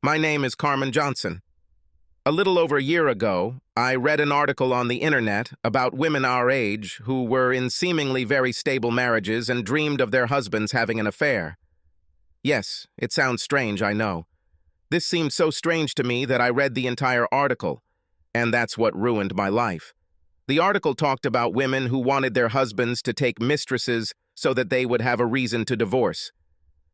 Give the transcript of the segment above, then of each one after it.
My name is Carmen Johnson. A little over a year ago, I read an article on the internet about women our age who were in seemingly very stable marriages and dreamed of their husbands having an affair. Yes, it sounds strange, I know. This seemed so strange to me that I read the entire article, and that's what ruined my life. The article talked about women who wanted their husbands to take mistresses so that they would have a reason to divorce.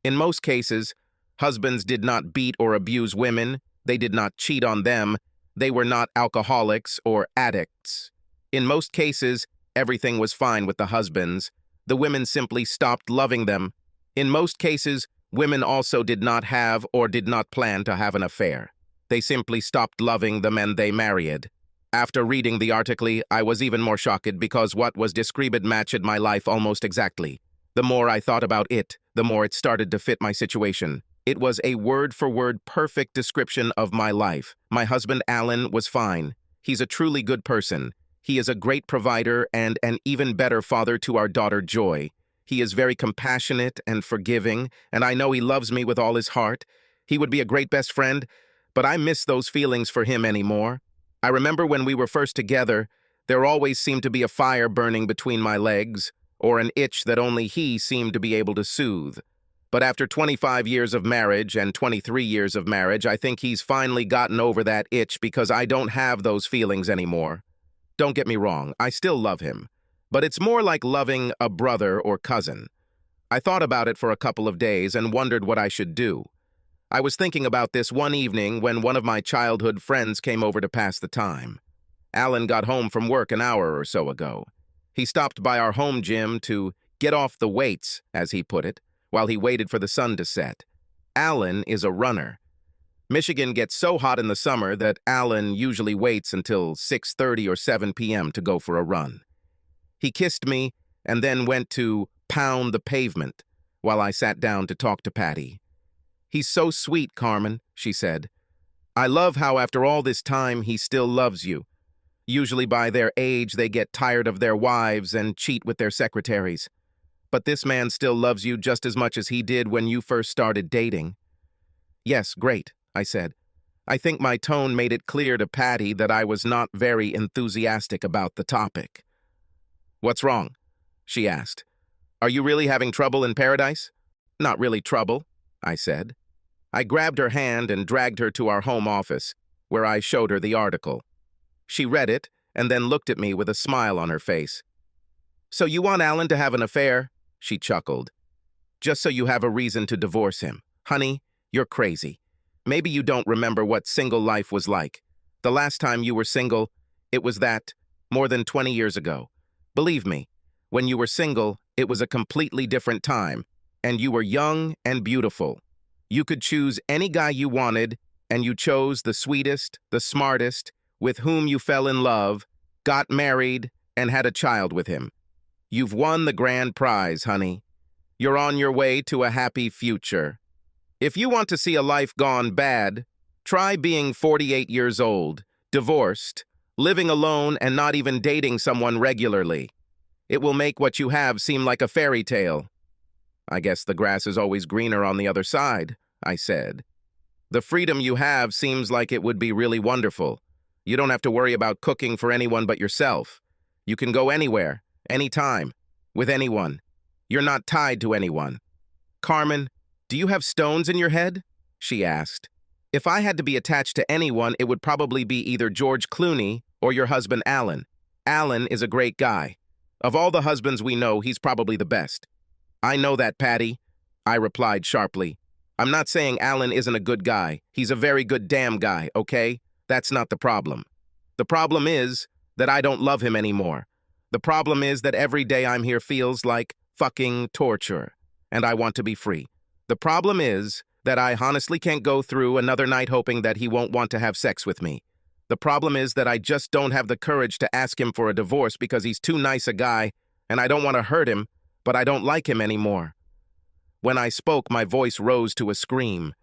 In most cases, husbands did not beat or abuse women, they did not cheat on them, they were not alcoholics or addicts. In most cases, everything was fine with the husbands. The women simply stopped loving them. In most cases, women also did not have or did not plan to have an affair. They simply stopped loving them and they married. After reading the article, I was even more shocked because what was described matched my life almost exactly. The more I thought about it, the more it started to fit my situation. It was a word-for-word perfect description of my life. My husband, Alan, was fine. He's a truly good person. He is a great provider and an even better father to our daughter, Joy. He is very compassionate and forgiving, and I know he loves me with all his heart. He would be a great best friend, but I miss those feelings for him anymore. I remember when we were first together, there always seemed to be a fire burning between my legs, or an itch that only he seemed to be able to soothe. But after 25 years of marriage and 23 years of marriage, I think he's finally gotten over that itch because I don't have those feelings anymore. Don't get me wrong, I still love him, but it's more like loving a brother or cousin. I thought about it for a couple of days and wondered what I should do. I was thinking about this one evening when one of my childhood friends came over to pass the time. Alan got home from work an hour or so ago. He stopped by our home gym to get off the weights, as he put it, while he waited for the sun to set. Alan is a runner. Michigan gets so hot in the summer that Alan usually waits until 6:30 or 7 p.m. to go for a run. He kissed me and then went to pound the pavement while I sat down to talk to Patty. "He's so sweet, Carmen," she said. "I love how after all this time he still loves you. Usually by their age they get tired of their wives and cheat with their secretaries. But this man still loves you just as much as he did when you first started dating." "Yes, great," I said. I think my tone made it clear to Patty that I was not very enthusiastic about the topic. "What's wrong?" she asked. "Are you really having trouble in paradise?" "Not really trouble," I said. I grabbed her hand and dragged her to our home office, where I showed her the article. She read it and then looked at me with a smile on her face. "So you want Alan to have an affair?" she chuckled. "Just so you have a reason to divorce him. Honey, you're crazy. Maybe you don't remember what single life was like. The last time you were single, it was that, more than 20 years ago. Believe me, when you were single, it was a completely different time, and you were young and beautiful. You could choose any guy you wanted, and you chose the sweetest, the smartest, with whom you fell in love, got married, and had a child with him. You've won the grand prize, honey. You're on your way to a happy future. If you want to see a life gone bad, try being 48 years old, divorced, living alone and not even dating someone regularly. It will make what you have seem like a fairy tale." "I guess the grass is always greener on the other side," I said. "The freedom you have seems like it would be really wonderful. You don't have to worry about cooking for anyone but yourself. You can go anywhere, anytime, with anyone. You're not tied to anyone." "Carmen, do you have stones in your head?" she asked. "If I had to be attached to anyone, it would probably be either George Clooney or your husband, Alan. Alan is a great guy. Of all the husbands we know, he's probably the best." "I know that, Patty," I replied sharply. "I'm not saying Alan isn't a good guy. He's a very good damn guy, okay? That's not the problem. The problem is that I don't love him anymore. The problem is that every day I'm here feels like fucking torture, and I want to be free. The problem is that I honestly can't go through another night hoping that he won't want to have sex with me. The problem is that I just don't have the courage to ask him for a divorce because he's too nice a guy, and I don't want to hurt him, but I don't like him anymore." When I spoke, my voice rose to a scream.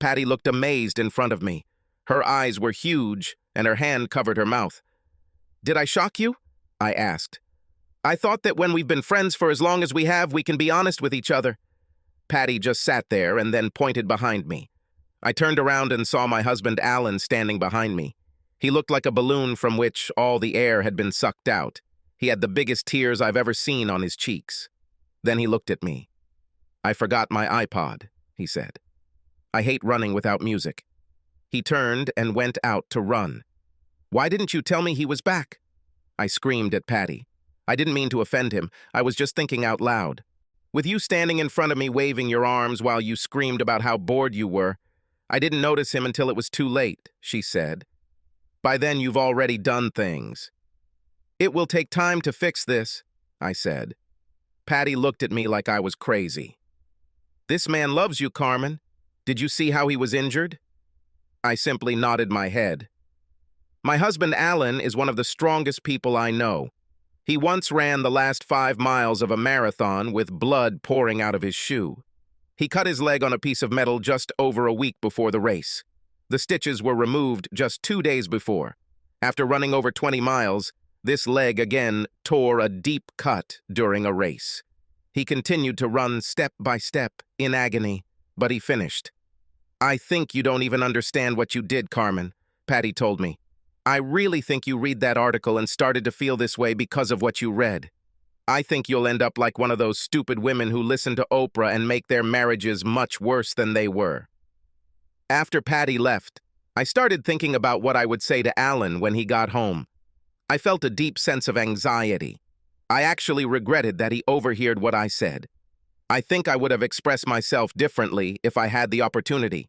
Patty looked amazed in front of me. Her eyes were huge, and her hand covered her mouth. "Did I shock you?" I asked. "I thought that when we've been friends for as long as we have, we can be honest with each other." Patty just sat there and then pointed behind me. I turned around and saw my husband Alan standing behind me. He looked like a balloon from which all the air had been sucked out. He had the biggest tears I've ever seen on his cheeks. Then he looked at me. "I forgot my iPod," he said. "I hate running without music." He turned and went out to run. "Why didn't you tell me he was back?" I screamed at Patty. I didn't mean to offend him. I was just thinking out loud. "With you standing in front of me waving your arms while you screamed about how bored you were, I didn't notice him until it was too late," she said. "By then you've already done things." "It will take time to fix this," I said. Patty looked at me like I was crazy. "This man loves you, Carmen. Did you see how he was injured?" I simply nodded my head. "My husband Alan is one of the strongest people I know. He once ran the last 5 miles of a marathon with blood pouring out of his shoe. He cut his leg on a piece of metal just over a week before the race. The stitches were removed just 2 days before. After running over 20 miles, this leg again tore a deep cut during a race. He continued to run step by step in agony, but he finished. "I think you don't even understand what you did, Carmen," Patty told me. "I really think you read that article and started to feel this way because of what you read. I think you'll end up like one of those stupid women who listen to Oprah and make their marriages much worse than they were." After Patty left, I started thinking about what I would say to Alan when he got home. I felt a deep sense of anxiety. I actually regretted that he overheard what I said. I think I would have expressed myself differently if I had the opportunity.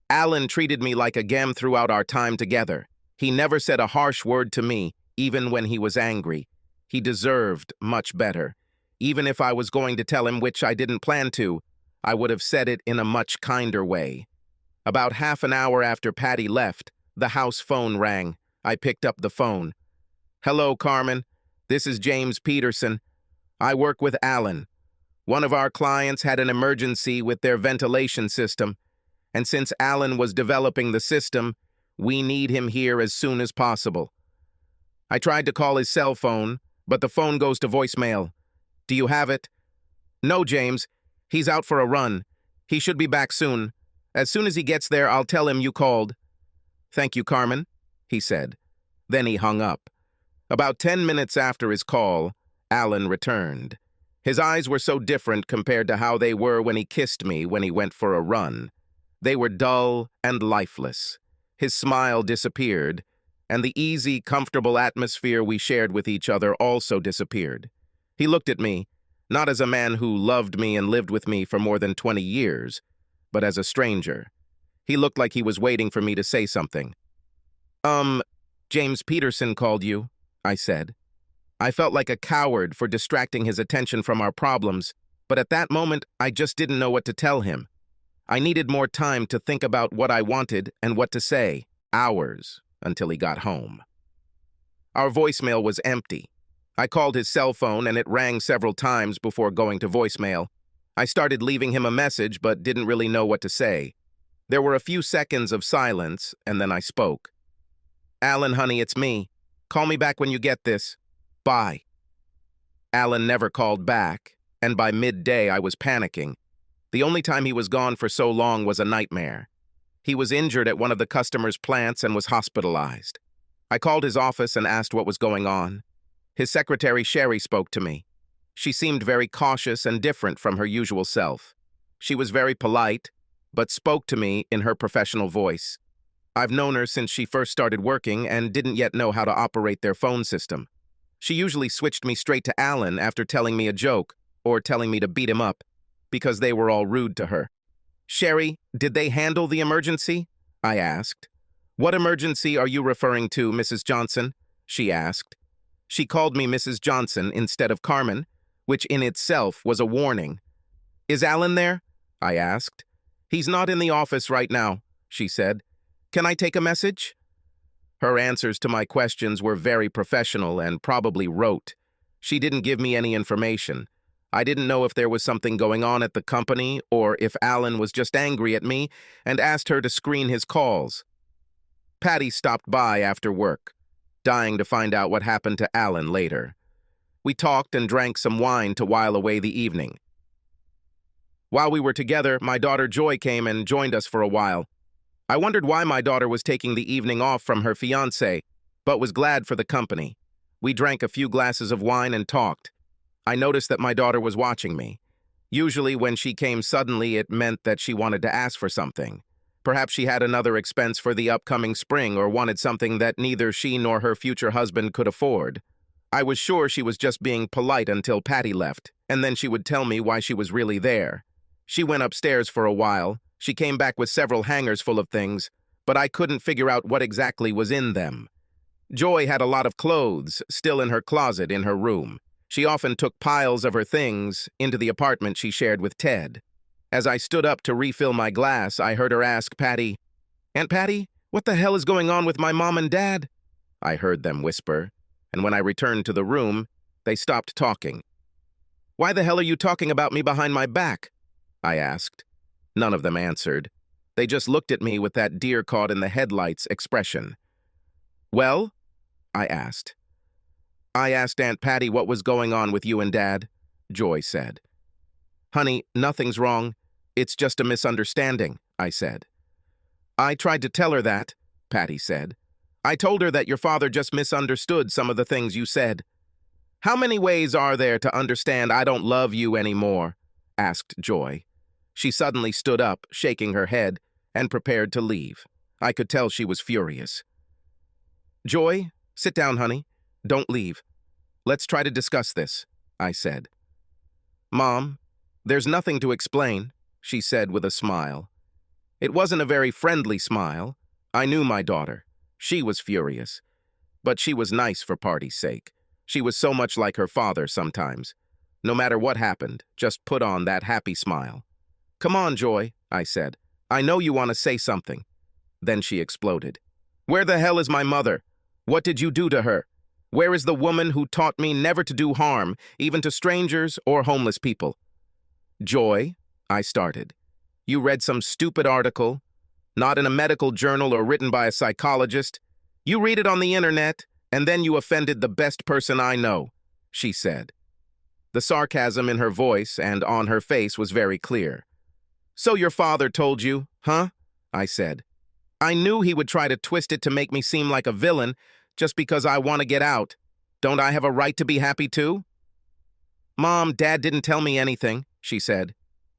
Alan treated me like a gem throughout our time together. He never said a harsh word to me, even when he was angry. He deserved much better. Even if I was going to tell him, which I didn't plan to, I would have said it in a much kinder way. About half an hour after Patty left, the house phone rang. I picked up the phone. "Hello, Carmen. This is James Peterson. I work with Alan. One of our clients had an emergency with their ventilation system, and since Alan was developing the system, we need him here as soon as possible. I tried to call his cell phone, but the phone goes to voicemail. Do you have it?" "No, James. He's out for a run. He should be back soon. As soon as he gets there, I'll tell him you called." "Thank you, Carmen," he said. Then he hung up. About 10 minutes after his call, Alan returned. His eyes were so different compared to how they were when he kissed me when he went for a run. They were dull and lifeless. His smile disappeared, and the easy, comfortable atmosphere we shared with each other also disappeared. He looked at me, not as a man who loved me and lived with me for more than 20 years, but as a stranger. He looked like he was waiting for me to say something. James Peterson called you," I said. I felt like a coward for distracting his attention from our problems, but at that moment, I just didn't know what to tell him. I needed more time to think about what I wanted and what to say, hours until he got home. Our voicemail was empty. I called his cell phone and it rang several times before going to voicemail. I started leaving him a message but didn't really know what to say. There were a few seconds of silence and then I spoke. "Alan, honey, it's me. Call me back when you get this. Bye." Alan never called back, and by midday I was panicking. The only time he was gone for so long was a nightmare. He was injured at one of the customer's plants and was hospitalized. I called his office and asked what was going on. His secretary, Sherry, spoke to me. She seemed very cautious and different from her usual self. She was very polite, but spoke to me in her professional voice. I've known her since she first started working and didn't yet know how to operate their phone system. She usually switched me straight to Alan after telling me a joke or telling me to beat him up, because they were all rude to her. "Sherry, did they handle the emergency?" I asked. "What emergency are you referring to, Mrs. Johnson?" she asked. She called me Mrs. Johnson instead of Carmen, which in itself was a warning. "Is Alan there?" I asked. "He's not in the office right now," she said. "Can I take a message?" Her answers to my questions were very professional and probably rote. She didn't give me any information. I didn't know if there was something going on at the company or if Alan was just angry at me and asked her to screen his calls. Patty stopped by after work, dying to find out what happened to Alan later. We talked and drank some wine to while away the evening. While we were together, my daughter Joy came and joined us for a while. I wondered why my daughter was taking the evening off from her fiancé, but was glad for the company. We drank a few glasses of wine and talked. I noticed that my daughter was watching me. Usually when she came suddenly, it meant that she wanted to ask for something. Perhaps she had another expense for the upcoming spring or wanted something that neither she nor her future husband could afford. I was sure she was just being polite until Patty left, and then she would tell me why she was really there. She went upstairs for a while. She came back with several hangers full of things, but I couldn't figure out what exactly was in them. Joy had a lot of clothes still in her closet in her room. She often took piles of her things into the apartment she shared with Ted. As I stood up to refill my glass, I heard her ask Patty, "Aunt Patty, what the hell is going on with my mom and dad?" I heard them whisper, and when I returned to the room, they stopped talking. "Why the hell are you talking about me behind my back?" I asked. None of them answered. They just looked at me with that deer-caught-in-the-headlights expression. "Well?" I asked. "I asked Aunt Patty what was going on with you and Dad," Joy said. "Honey, nothing's wrong. It's just a misunderstanding," I said. "I tried to tell her that," Patty said. "I told her that your father just misunderstood some of the things you said." "How many ways are there to understand I don't love you anymore?" asked Joy. She suddenly stood up, shaking her head, and prepared to leave. I could tell she was furious. "Joy, sit down, honey. Don't leave. Let's try to discuss this," I said. "Mom, there's nothing to explain," she said with a smile. It wasn't a very friendly smile. I knew my daughter. She was furious. But she was nice for party's sake. She was so much like her father sometimes. No matter what happened, just put on that happy smile. "Come on, Joy," I said. "I know you want to say something." Then she exploded. "Where the hell is my mother? What did you do to her? Where is the woman who taught me never to do harm, even to strangers or homeless people?" "Joy," I started. "You read some stupid article, not in a medical journal or written by a psychologist. You read it on the internet, and then you offended the best person I know," she said. The sarcasm in her voice and on her face was very clear. "So your father told you, huh?" I said. "I knew he would try to twist it to make me seem like a villain just because I want to get out. Don't I have a right to be happy too?" "Mom, Dad didn't tell me anything," she said.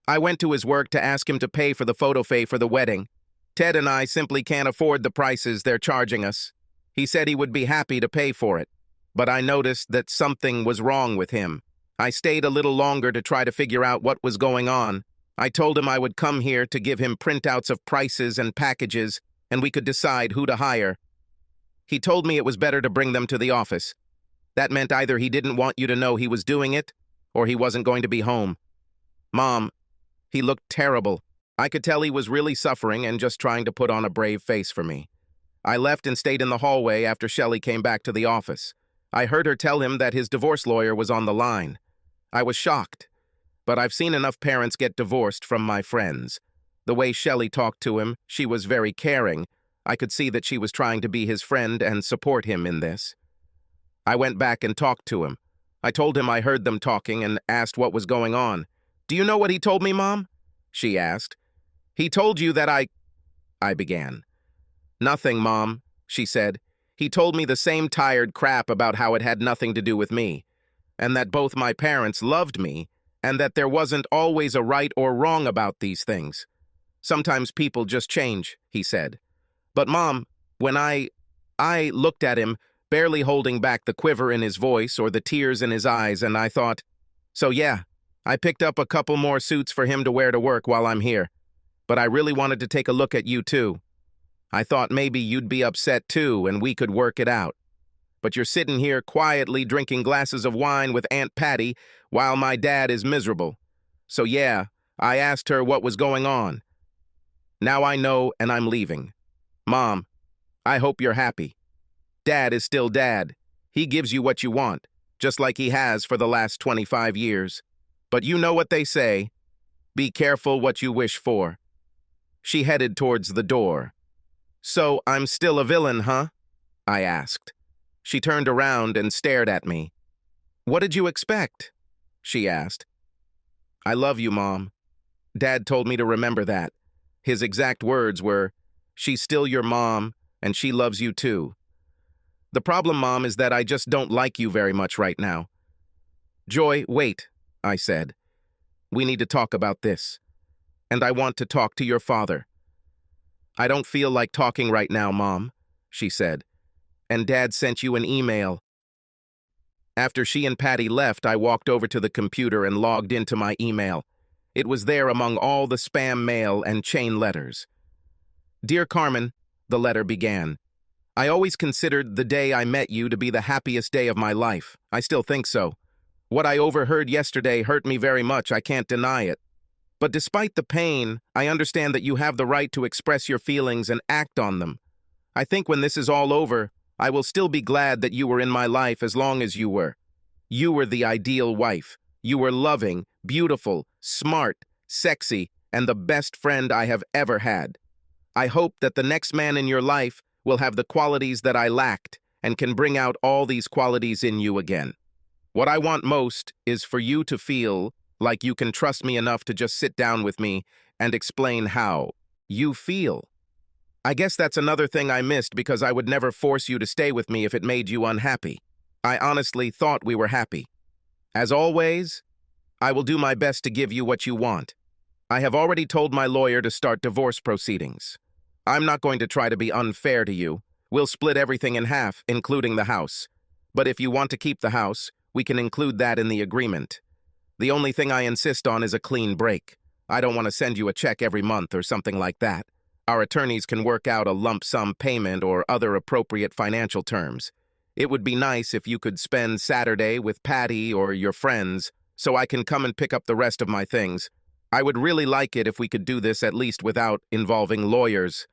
"I went to his work to ask him to pay for the photo fay for the wedding. Ted and I simply can't afford the prices they're charging us. He said he would be happy to pay for it. But I noticed that something was wrong with him. I stayed a little longer to try to figure out what was going on. I told him I would come here to give him printouts of prices and packages, and we could decide who to hire. He told me it was better to bring them to the office. That meant either he didn't want you to know he was doing it, or he wasn't going to be home. Mom, he looked terrible. I could tell he was really suffering and just trying to put on a brave face for me. I left and stayed in the hallway after Shelley came back to the office. I heard her tell him that his divorce lawyer was on the line. I was shocked, but I've seen enough parents get divorced from my friends. The way Shelley talked to him, she was very caring. I could see that she was trying to be his friend and support him in this. I went back and talked to him. I told him I heard them talking and asked what was going on. "Do you know what he told me, Mom?" she asked. "He told you that I began. "Nothing, Mom," she said. "He told me the same tired crap about how it had nothing to do with me, and that both my parents loved me, and that there wasn't always a right or wrong about these things. Sometimes people just change," he said. But Mom, when I looked at him, barely holding back the quiver in his voice or the tears in his eyes, and I thought, so yeah, I picked up a couple more suits for him to wear to work while I'm here. But I really wanted to take a look at you too. I thought maybe you'd be upset too and we could work it out. But you're sitting here quietly drinking glasses of wine with Aunt Patty while my dad is miserable. So yeah, I asked her what was going on. Now I know and I'm leaving. Mom, I hope you're happy. Dad is still Dad. He gives you what you want, just like he has for the last 25 years. But you know what they say, be careful what you wish for. She headed towards the door. "So I'm still a villain, huh?" I asked. She turned around and stared at me. "What did you expect?" she asked. "I love you, Mom. Dad told me to remember that. His exact words were, She's still your mom, and she loves you too. The problem, Mom, is that I just don't like you very much right now. Joy, wait, I said. We need to talk about this. And I want to talk to your father. I don't feel like talking right now, Mom, she said. And Dad sent you an email. After she and Patty left, I walked over to the computer and logged into my email. It was there among all the spam mail and chain letters. Dear Carmen, the letter began. I always considered the day I met you to be the happiest day of my life. I still think so. What I overheard yesterday hurt me very much, I can't deny it. But despite the pain, I understand that you have the right to express your feelings and act on them. I think when this is all over, I will still be glad that you were in my life as long as you were. You were the ideal wife. You were loving, beautiful, smart, sexy, and the best friend I have ever had. I hope that the next man in your life will have the qualities that I lacked and can bring out all these qualities in you again. What I want most is for you to feel like you can trust me enough to just sit down with me and explain how you feel. I guess that's another thing I missed because I would never force you to stay with me if it made you unhappy. I honestly thought we were happy. As always, I will do my best to give you what you want. I have already told my lawyer to start divorce proceedings. I'm not going to try to be unfair to you. We'll split everything in half, including the house. But if you want to keep the house, we can include that in the agreement. The only thing I insist on is a clean break. I don't want to send you a check every month or something like that. Our attorneys can work out a lump sum payment or other appropriate financial terms. It would be nice if you could spend Saturday with Patty or your friends so I can come and pick up the rest of my things. I would really like it if we could do this at least without involving lawyers.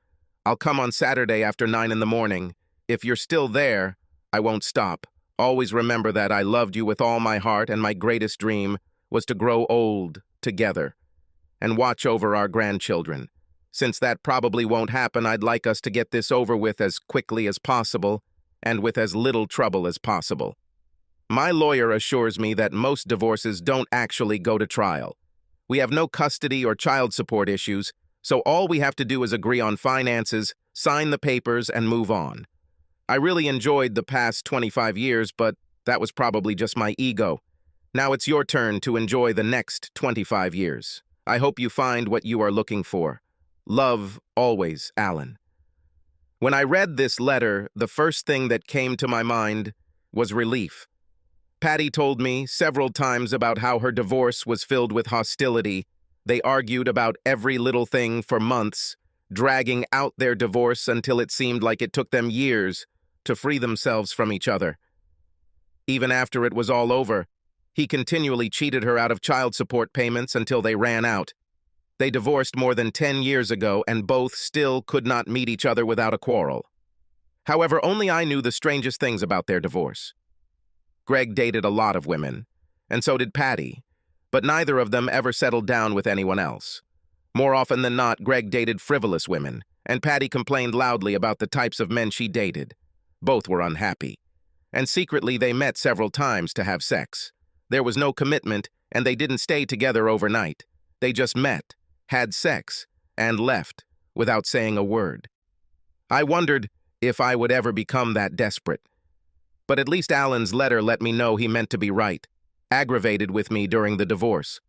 I'll come on Saturday after 9 in the morning. If you're still there, I won't stop. Always remember that I loved you with all my heart and my greatest dream was to grow old together and watch over our grandchildren. Since that probably won't happen, I'd like us to get this over with as quickly as possible and with as little trouble as possible. My lawyer assures me that most divorces don't actually go to trial. We have no custody or child support issues, so all we have to do is agree on finances, sign the papers, and move on. I really enjoyed the past 25 years, but that was probably just my ego. Now it's your turn to enjoy the next 25 years. I hope you find what you are looking for. Love, always, Alan. When I read this letter, the first thing that came to my mind was relief. Patty told me several times about how her divorce was filled with hostility. They argued about every little thing for months, dragging out their divorce until it seemed like it took them years to free themselves from each other. Even after it was all over, he continually cheated her out of child support payments until they ran out. They divorced more than 10 years ago, and both still could not meet each other without a quarrel. However, only I knew the strangest things about their divorce. Greg dated a lot of women, and so did Patty, but neither of them ever settled down with anyone else. More often than not, Greg dated frivolous women, and Patty complained loudly about the types of men she dated. Both were unhappy, and secretly they met several times to have sex. There was no commitment, and they didn't stay together overnight. They just met, had sex, and left without saying a word. I wondered if I would ever become that desperate. But at least Alan's letter let me know he meant to be right, aggravated with me during the divorce.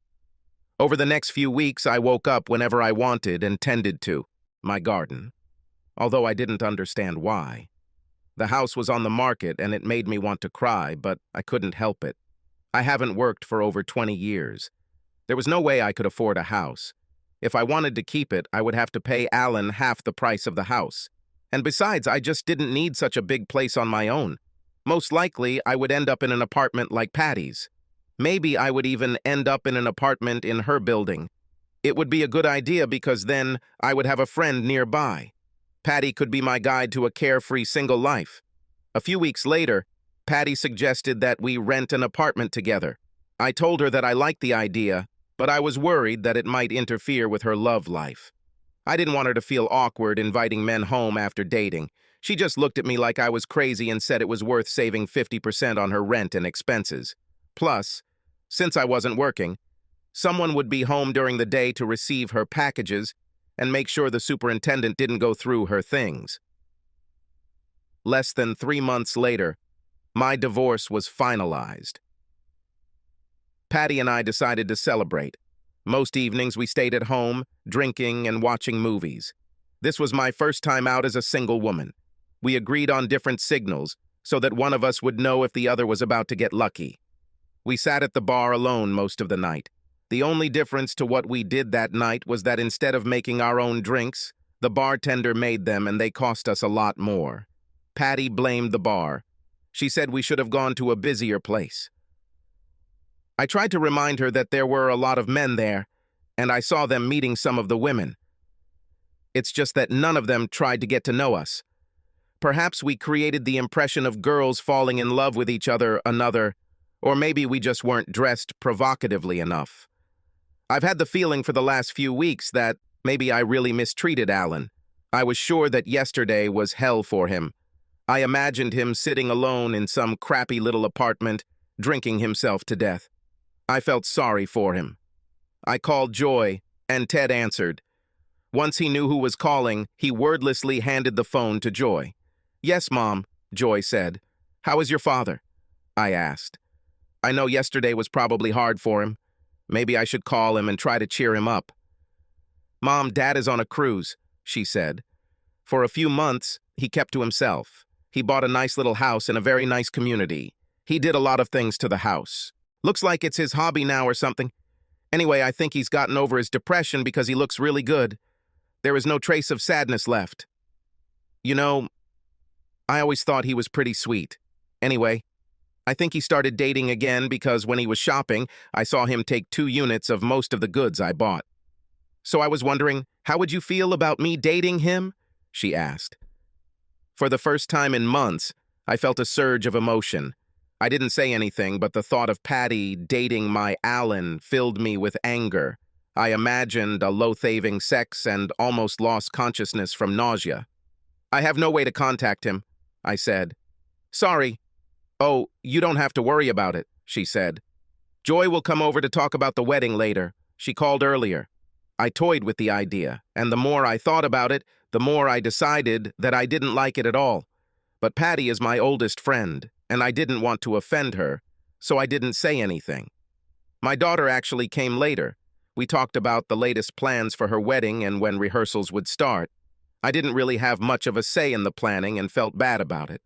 Over the next few weeks, I woke up whenever I wanted and tended to my garden, although I didn't understand why. The house was on the market and it made me want to cry, but I couldn't help it. I haven't worked for over 20 years. There was no way I could afford a house. If I wanted to keep it, I would have to pay Alan half the price of the house. And besides, I just didn't need such a big place on my own. Most likely, I would end up in an apartment like Patty's. Maybe I would even end up in an apartment in her building. It would be a good idea because then I would have a friend nearby. Patty could be my guide to a carefree single life. A few weeks later, Patty suggested that we rent an apartment together. I told her that I liked the idea, but I was worried that it might interfere with her love life. I didn't want her to feel awkward inviting men home after dating. She just looked at me like I was crazy and said it was worth saving 50% on her rent and expenses. Plus, since I wasn't working, someone would be home during the day to receive her packages, and make sure the superintendent didn't go through her things. Less than 3 months later, my divorce was finalized. Patty and I decided to celebrate. Most evenings we stayed at home, drinking and watching movies. This was my first time out as a single woman. We agreed on different signals so that one of us would know if the other was about to get lucky. We sat at the bar alone most of the night. The only difference to what we did that night was that instead of making our own drinks, the bartender made them and they cost us a lot more. Patty blamed the bar. She said we should have gone to a busier place. I tried to remind her that there were a lot of men there, and I saw them meeting some of the women. It's just that none of them tried to get to know us. Perhaps we created the impression of girls falling in love with each other or maybe we just weren't dressed provocatively enough. I've had the feeling for the last few weeks that maybe I really mistreated Alan. I was sure that yesterday was hell for him. I imagined him sitting alone in some crappy little apartment, drinking himself to death. I felt sorry for him. I called Joy, and Ted answered. Once he knew who was calling, he wordlessly handed the phone to Joy. "Yes, Mom," Joy said. "How is your father?" I asked. I know yesterday was probably hard for him. Maybe I should call him and try to cheer him up. "Mom, Dad is on a cruise," she said. "For a few months, he kept to himself. He bought a nice little house in a very nice community. He did a lot of things to the house. Looks like it's his hobby now or something. Anyway, I think he's gotten over his depression because he looks really good. There is no trace of sadness left. You know, I always thought he was pretty sweet. Anyway, I think he started dating again because when he was shopping, I saw him take 2 units of most of the goods I bought. So I was wondering, how would you feel about me dating him?" she asked. For the first time in months, I felt a surge of emotion. I didn't say anything, but the thought of Patty dating my Alan filled me with anger. I imagined a loathing sex and almost lost consciousness from nausea. "I have no way to contact him," I said. "Sorry." "Oh, you don't have to worry about it," she said. "Joy will come over to talk about the wedding later. She called earlier." I toyed with the idea, and the more I thought about it, the more I decided that I didn't like it at all. But Patty is my oldest friend, and I didn't want to offend her, so I didn't say anything. My daughter actually came later. We talked about the latest plans for her wedding and when rehearsals would start. I didn't really have much of a say in the planning and felt bad about it.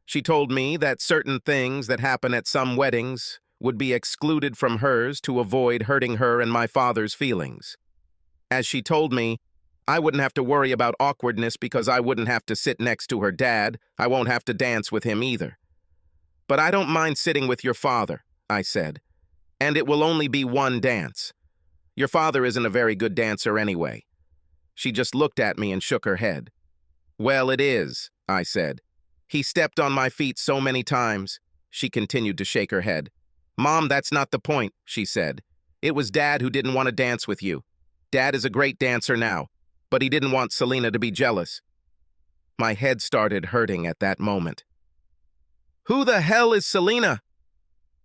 She told me that certain things that happen at some weddings would be excluded from hers to avoid hurting her and my father's feelings. As she told me, I wouldn't have to worry about awkwardness because I wouldn't have to sit next to her dad. I won't have to dance with him either. "But I don't mind sitting with your father," I said. "And it will only be one dance. Your father isn't a very good dancer anyway." She just looked at me and shook her head. "Well, it is," I said. "He stepped on my feet so many times." She continued to shake her head. "Mom, that's not the point," she said. "It was Dad who didn't want to dance with you. Dad is a great dancer now, but he didn't want Selena to be jealous." My head started hurting at that moment. "Who the hell is Selena?"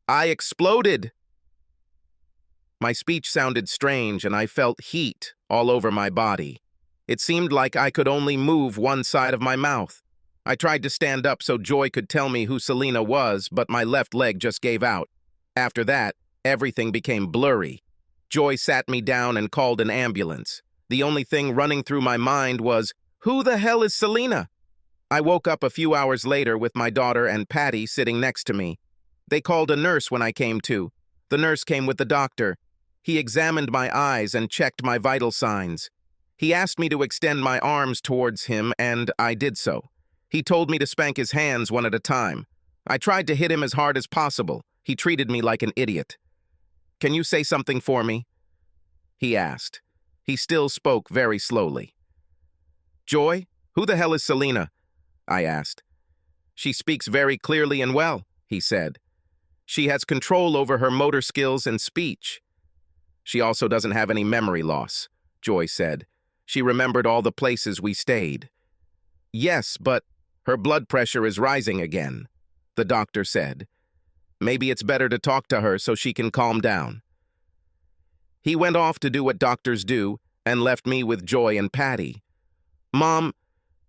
I exploded. My speech sounded strange and I felt heat all over my body. It seemed like I could only move one side of my mouth. I tried to stand up so Joy could tell me who Selena was, but my left leg just gave out. After that, everything became blurry. Joy sat me down and called an ambulance. The only thing running through my mind was, who the hell is Selena? I woke up a few hours later with my daughter and Patty sitting next to me. They called a nurse when I came to. The nurse came with the doctor. He examined my eyes and checked my vital signs. He asked me to extend my arms towards him, and I did so. He told me to spank his hands one at a time. I tried to hit him as hard as possible. He treated me like an idiot. "Can you say something for me?" he asked. He still spoke very slowly. "Joy, who the hell is Selena?" I asked. "She speaks very clearly and well," he said. "She has control over her motor skills and speech." "She also doesn't have any memory loss," Joy said. "She remembered all the places we stayed." "Yes, but her blood pressure is rising again," the doctor said. "Maybe it's better to talk to her so she can calm down." He went off to do what doctors do, and left me with Joy and Patty. "Mom,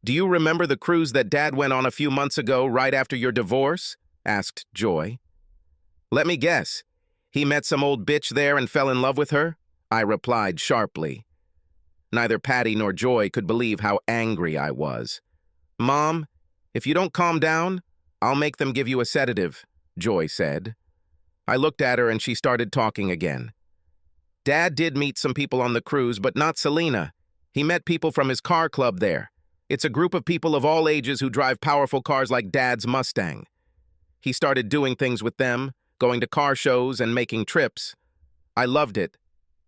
do you remember the cruise that Dad went on a few months ago right after your divorce?" asked Joy. "Let me guess. He met some old bitch there and fell in love with her?" I replied sharply. Neither Patty nor Joy could believe how angry I was. "Mom, if you don't calm down, I'll make them give you a sedative," Joy said. I looked at her and she started talking again. "Dad did meet some people on the cruise, but not Selena. He met people from his car club there. It's a group of people of all ages who drive powerful cars like Dad's Mustang. He started doing things with them, going to car shows and making trips. I loved it,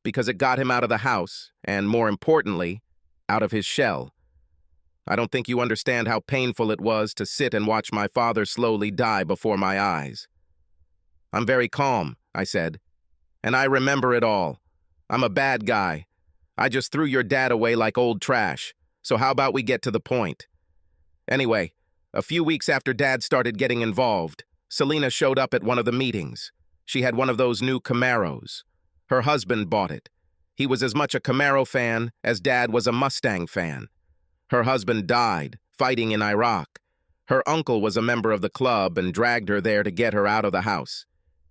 because it got him out of the house, and more importantly, out of his shell. I don't think you understand how painful it was to sit and watch my father slowly die before my eyes." "I'm very calm," I said, "and I remember it all. I'm a bad guy. I just threw your dad away like old trash, so how about we get to the point? Anyway, a few weeks after Dad started getting involved, Selena showed up at one of the meetings. She had one of those new Camaros. Her husband bought it. He was as much a Camaro fan as Dad was a Mustang fan. Her husband died, fighting in Iraq. Her uncle was a member of the club and dragged her there to get her out of the house.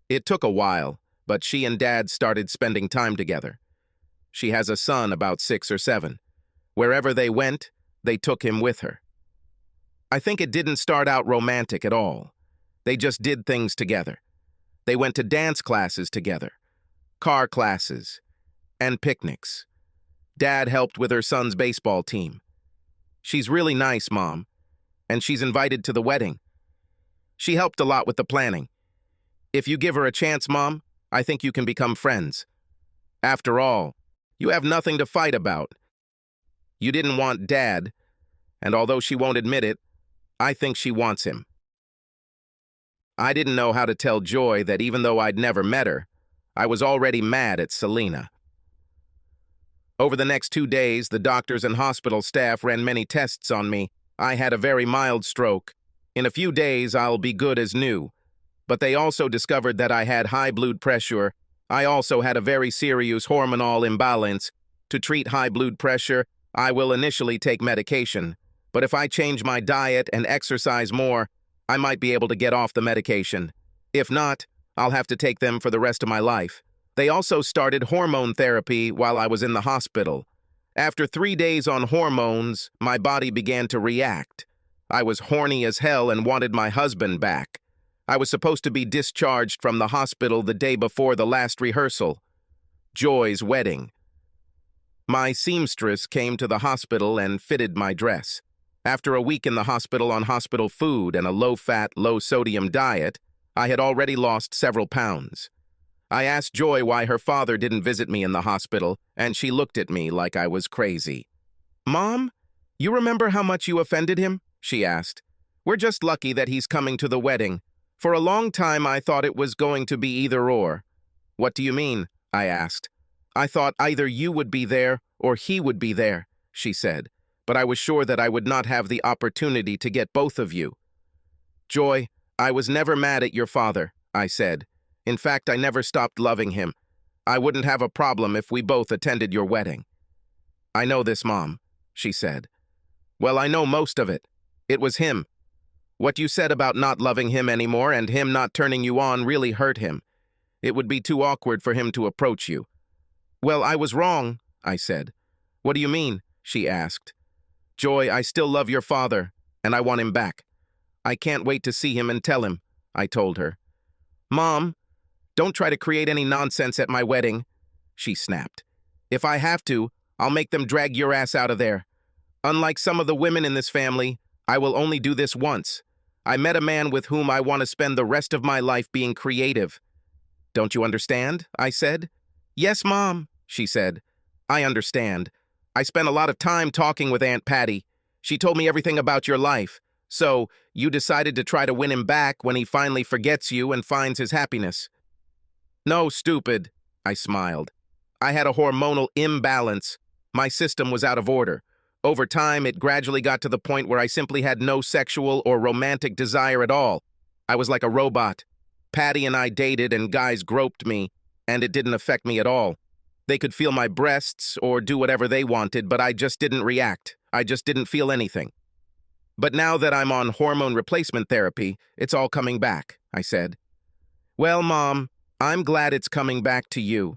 It took a while, but she and Dad started spending time together. She has a son about 6 or 7. Wherever they went, they took him with her. I think it didn't start out romantic at all. They just did things together. They went to dance classes together, car classes, and picnics. Dad helped with her son's baseball team. She's really nice, Mom, and she's invited to the wedding. She helped a lot with the planning. If you give her a chance, Mom, I think you can become friends. After all, you have nothing to fight about. You didn't want Dad, and although she won't admit it, I think she wants him." I didn't know how to tell Joy that even though I'd never met her, I was already mad at Selena. Over the next 2 days, the doctors and hospital staff ran many tests on me. I had a very mild stroke. In a few days, I'll be good as new. But they also discovered that I had high blood pressure. I also had a very serious hormonal imbalance. To treat high blood pressure, I will initially take medication. But if I change my diet and exercise more, I might be able to get off the medication. If not, I'll have to take them for the rest of my life. They also started hormone therapy while I was in the hospital. After 3 days on hormones, my body began to react. I was horny as hell and wanted my husband back. I was supposed to be discharged from the hospital the day before the last rehearsal, Joy's wedding. My seamstress came to the hospital and fitted my dress. After a week in the hospital on hospital food and a low-fat, low-sodium diet, I had already lost several pounds. I asked Joy why her father didn't visit me in the hospital, and she looked at me like I was crazy. "Mom, you remember how much you offended him?" she asked. "We're just lucky that he's coming to the wedding. For a long time, I thought it was going to be either or." "What do you mean?" I asked. "I thought either you would be there or he would be there," she said. "But I was sure that I would not have the opportunity to get both of you." "Joy, I was never mad at your father," I said. "In fact, I never stopped loving him. I wouldn't have a problem if we both attended your wedding." "I know this, Mom," she said. "Well, I know most of it. It was him. What you said about not loving him anymore and him not turning you on really hurt him. It would be too awkward for him to approach you." "Well, I was wrong," I said. "What do you mean?" she asked. "Joy, I still love your father, and I want him back. I can't wait to see him and tell him," I told her. "Mom, don't try to create any nonsense at my wedding," she snapped. "If I have to, I'll make them drag your ass out of there. Unlike some of the women in this family, I will only do this once. I met a man with whom I want to spend the rest of my life being creative." "Don't you understand?" I said. "Yes, Mom," she said. "I understand. I spent a lot of time talking with Aunt Patty. She told me everything about your life. So, you decided to try to win him back when he finally forgets you and finds his happiness." "No, stupid," I smiled. "I had a hormonal imbalance. My system was out of order. Over time, it gradually got to the point where I simply had no sexual or romantic desire at all. I was like a robot. Patty and I dated and guys groped me, and it didn't affect me at all. They could feel my breasts or do whatever they wanted, but I just didn't react. I just didn't feel anything. But now that I'm on hormone replacement therapy, it's all coming back, I said. Well, Mom, I'm glad it's coming back to you.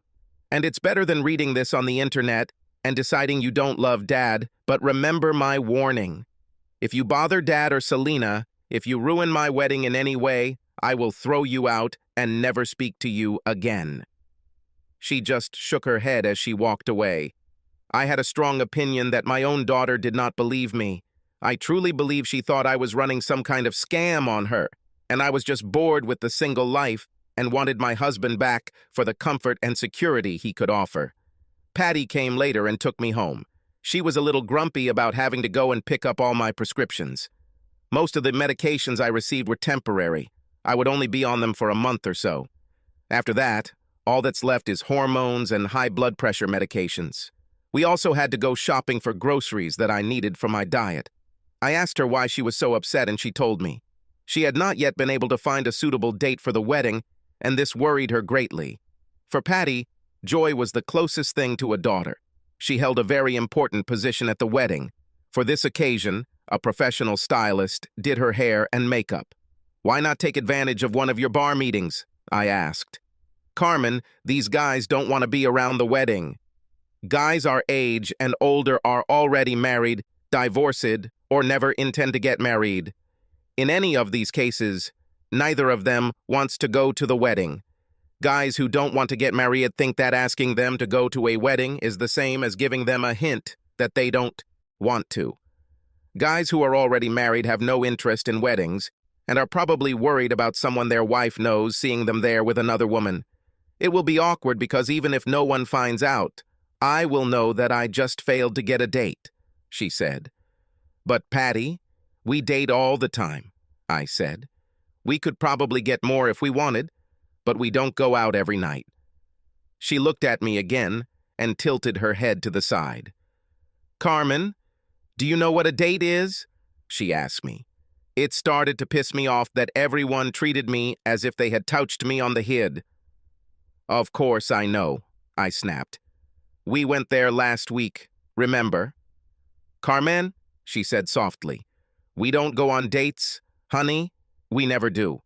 And it's better than reading this on the internet and deciding you don't love Dad, but remember my warning. If you bother Dad or Selena, if you ruin my wedding in any way, I will throw you out and never speak to you again. She just shook her head as she walked away. I had a strong opinion that my own daughter did not believe me. I truly believe she thought I was running some kind of scam on her, and I was just bored with the single life and wanted my husband back for the comfort and security he could offer. Patty came later and took me home. She was a little grumpy about having to go and pick up all my prescriptions. Most of the medications I received were temporary. I would only be on them for a month or so. After that, all that's left is hormones and high blood pressure medications. We also had to go shopping for groceries that I needed for my diet. I asked her why she was so upset, and she told me. She had not yet been able to find a suitable date for the wedding, and this worried her greatly. For Patty, Joy was the closest thing to a daughter. She held a very important position at the wedding. For this occasion, a professional stylist did her hair and makeup. Why not take advantage of one of your bar meetings? I asked. Carmen, these guys don't want to be around the wedding. Guys our age and older are already married, divorced, or never intend to get married. In any of these cases, neither of them wants to go to the wedding. Guys who don't want to get married think that asking them to go to a wedding is the same as giving them a hint that they don't want to. Guys who are already married have no interest in weddings and are probably worried about someone their wife knows seeing them there with another woman. It will be awkward because even if no one finds out, I will know that I just failed to get a date, she said. But Patty, we date all the time, I said. We could probably get more if we wanted, but we don't go out every night. She looked at me again and tilted her head to the side. Carmen, do you know what a date is? She asked me. It started to piss me off that everyone treated me as if they had touched me on the head. Of course I know, I snapped. We went there last week, remember? Carmen, she said softly, we don't go on dates, honey. We never do.